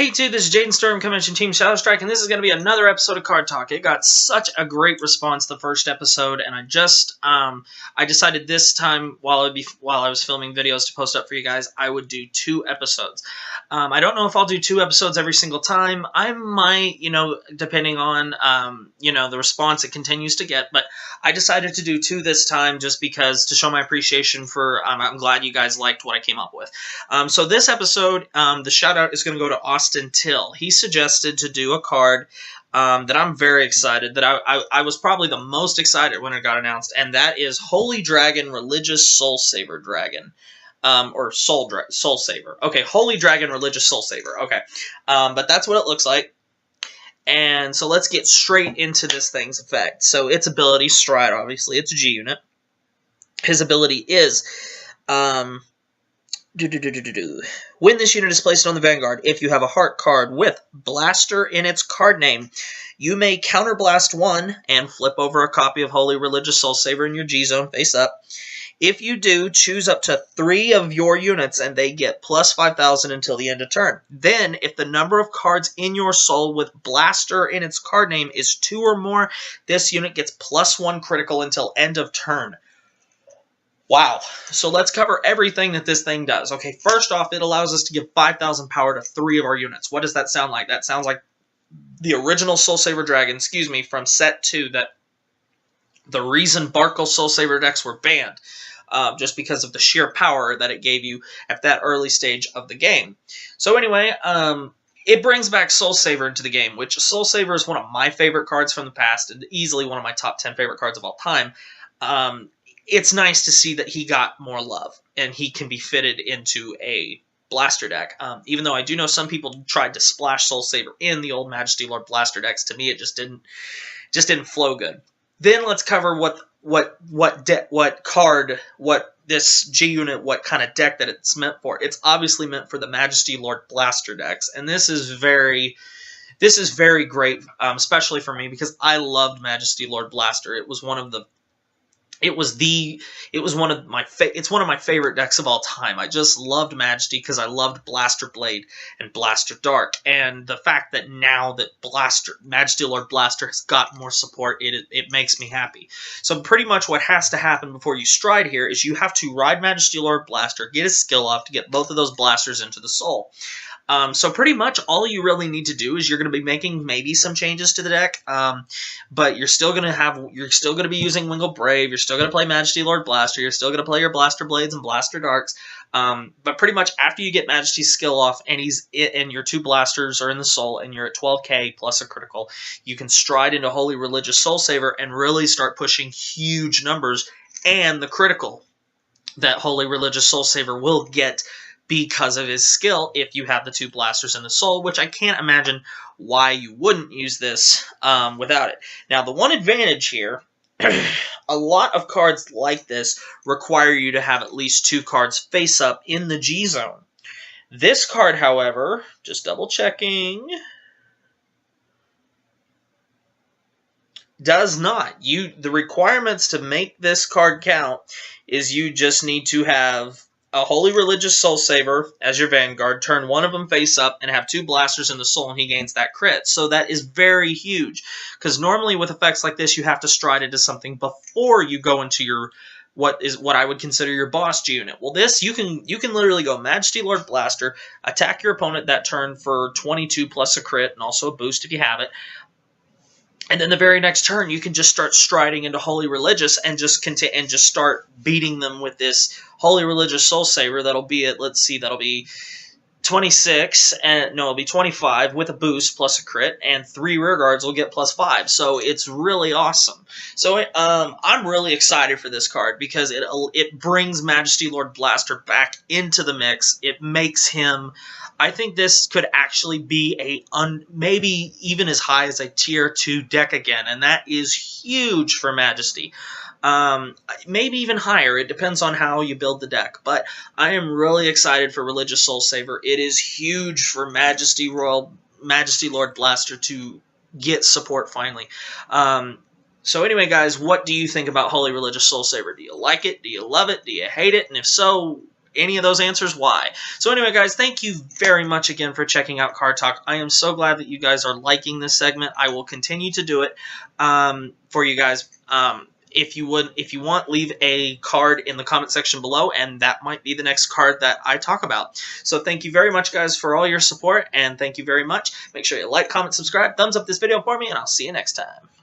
Hey dude, this is Jaden Sturm coming from Team Shadow Strike, and this is going to be another episode of Card Talk. It got such a great response the first episode, and I decided this time while I was filming videos to post up for you guys, I would do 2 episodes. I don't know if I'll do 2 episodes every single time. I might, depending on the response it continues to get, but I decided to do 2 this time just because to show my appreciation for. I'm glad you guys liked what I came up with. So this episode, the shout out is going to go to Austin Till. He suggested to do a card that I'm very excited, that I was probably the most excited when it got announced, and that is Holy Dragon Religious Soul Saver Dragon. Or Soul Saver. Okay, Holy Dragon Religious Soul Saver. Okay, but that's what it looks like. And so let's get straight into this thing's effect. So its ability, Stride, obviously, it's a G unit. His ability is, when this unit is placed on the Vanguard, if you have a heart card with Blaster in its card name, you may counterblast 1 and flip over a copy of Holy Religious Soul Saver in your G-Zone face up. If you do, choose up to 3 of your units and they get plus 5,000 until the end of turn. Then, if the number of cards in your soul with Blaster in its card name is 2 or more, this unit gets plus 1 critical until end of turn. Wow. So let's cover everything that this thing does. Okay, first off, it allows us to give 5,000 power to 3 of our units. What does that sound like? That sounds like the original Soul Saver Dragon, from set 2, that the reason Barkle Soul Saver decks were banned. Just because of the sheer power that it gave you at that early stage of the game. So anyway, it brings back Soul Saver into the game, which Soul Saver is one of my favorite cards from the past, and easily one of my top 10 favorite cards of all time. It's nice to see that he got more love, and he can be fitted into a Blaster deck. Even though I do know some people tried to splash Soul Saver in the old Majesty Lord Blaster decks, to me it just didn't flow good. Then let's cover what this G unit, what kind of deck that it's meant for. It's obviously meant for the Majesty Lord Blaster decks, and this is very great, especially for me because I loved Majesty Lord Blaster. It's one of my favorite decks of all time. I just loved Majesty because I loved Blaster Blade and Blaster Dark, and the fact that now that Majesty Lord Blaster has got more support, it makes me happy. So pretty much what has to happen before you stride here is you have to ride Majesty Lord Blaster, get his skill off to get both of those blasters into the soul. So pretty much all you really need to do is you're going to be making maybe some changes to the deck, but you're still going to be using Wingull Brave, you're still going to play Majesty Lord Blaster, you're still going to play your Blaster Blades and Blaster Darks, but pretty much after you get Majesty's skill off and your 2 blasters are in the soul and you're at 12k plus a critical, you can stride into Holy Religious Soul Saver and really start pushing huge numbers and the critical that Holy Religious Soul Saver will get because of his skill if you have the 2 blasters in the soul, which I can't imagine why you wouldn't use this without it. Now, the one advantage here, a lot of cards like this require you to have at least 2 cards face up in the G-Zone. This card, however, just double checking, does not. The requirements to make this card count is you just need to have a Holy Religious Soul Saver as your Vanguard, turn 1 of them face up, and have 2 blasters in the soul, and he gains that crit. So that is very huge, because normally with effects like this, you have to stride into something before you go into your what I would consider your boss G unit. Well, this you can literally go Majesty Lord Blaster, attack your opponent that turn for 22 plus a crit, and also a boost if you have it. And then the very next turn, you can just start striding into Holy Religious and just start beating them with this Holy Religious Soul Saver. That'll be at, let's see, that'll be 26, and no, it'll be 25 with a boost plus a crit, and 3 rear guards will get plus 5. So it's really awesome. So I'm really excited for this card because it brings Majesty Lord Blaster back into the mix. It makes him. I think this could actually be maybe even as high as a tier 2 deck again, and that is huge for Majesty. Maybe even higher. It depends on how you build the deck. But I am really excited for Religious Soul Saver. It is huge for Majesty Lord Blaster to get support finally. So anyway, guys, what do you think about Holy Religious Soul Saver? Do you like it? Do you love it? Do you hate it? And if so, any of those answers, why? So anyway, guys, thank you very much again for checking out Card Talk. I am so glad that you guys are liking this segment. I will continue to do it for you guys. If you want, leave a card in the comment section below, and that might be the next card that I talk about. So thank you very much, guys, for all your support, and thank you very much. Make sure you like, comment, subscribe, thumbs up this video for me, and I'll see you next time.